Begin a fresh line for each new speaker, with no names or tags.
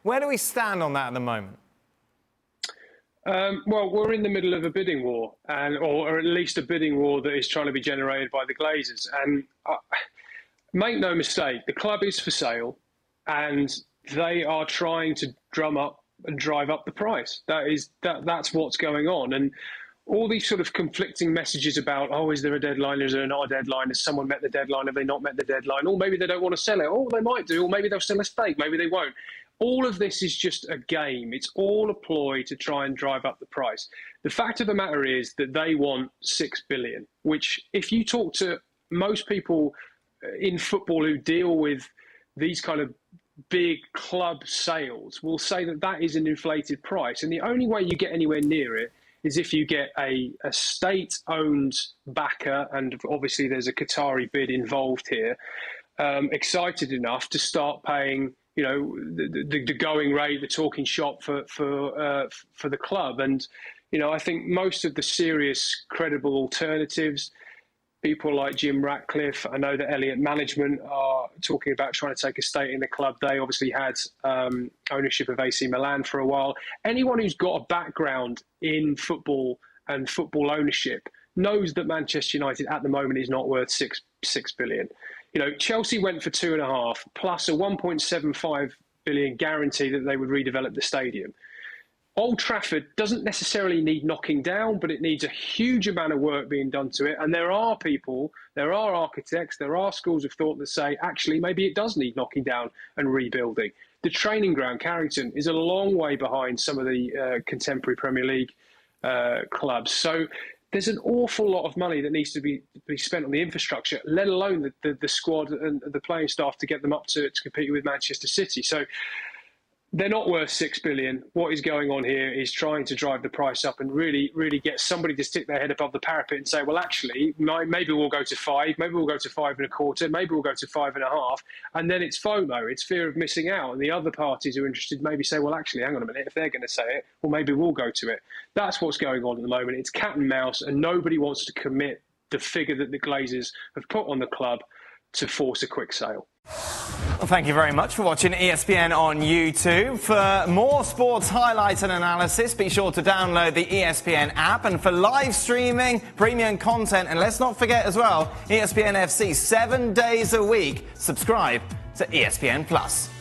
Where do we stand on that at the moment?
Well, we're in the middle of a bidding war, or at least a bidding war that is trying to be generated by the Glazers. And make no mistake, the club is for sale, and they are trying to drum up and drive up the price. That's what's going on. And all these sort of conflicting messages about, oh, is there a deadline? Is there not a deadline? Has someone met the deadline? Have they not met the deadline? Or maybe they don't want to sell it. Oh, they might do. Or maybe they'll sell a stake. Maybe they won't. All of this is just a game. It's all a ploy to try and drive up the price. The fact of the matter is that they want $6 billion, which if you talk to most people in football who deal with these kind of big club sales will say that that is an inflated price. And the only way you get anywhere near it is if you get a state-owned backer, and obviously there's a Qatari bid involved here, excited enough to start paying, you know, the going rate, the talking shop for the club. And, you know, I think most of the serious, credible alternatives, people like Jim Ratcliffe, I know that Elliott Management are talking about trying to take a stake in the club. They obviously had ownership of AC Milan for a while. Anyone who's got a background in football and football ownership knows that Manchester United at the moment is not worth six billion. You know, Chelsea went for 2.5 plus a 1.75 billion guarantee that they would redevelop the stadium. Old Trafford doesn't necessarily need knocking down, but it needs a huge amount of work being done to it. And there are people, there are architects, there are schools of thought that say, actually, maybe it does need knocking down and rebuilding. The training ground, Carrington, is a long way behind some of the contemporary Premier League clubs. So there's an awful lot of money that needs to be spent on the infrastructure, let alone the squad and the playing staff to get them up to compete with Manchester City. So they're not worth $6 billion. What is going on here is trying to drive the price up and really, really get somebody to stick their head above the parapet and say, well, actually, maybe we'll go to 5, maybe we'll go to 5.25, maybe we'll go to 5.5. And then it's FOMO, it's fear of missing out. And the other parties who are interested maybe say, well, actually, hang on a minute, if they're going to say it, well, maybe we'll go to it. That's what's going on at the moment. It's cat and mouse, and nobody wants to commit the figure that the Glazers have put on the club to force a quick sale.
Well, thank you very much for watching ESPN on YouTube. For more sports highlights and analysis, be sure to download the ESPN app. And for live streaming, premium content, and let's not forget as well, ESPN FC 7 days a week. Subscribe to ESPN+.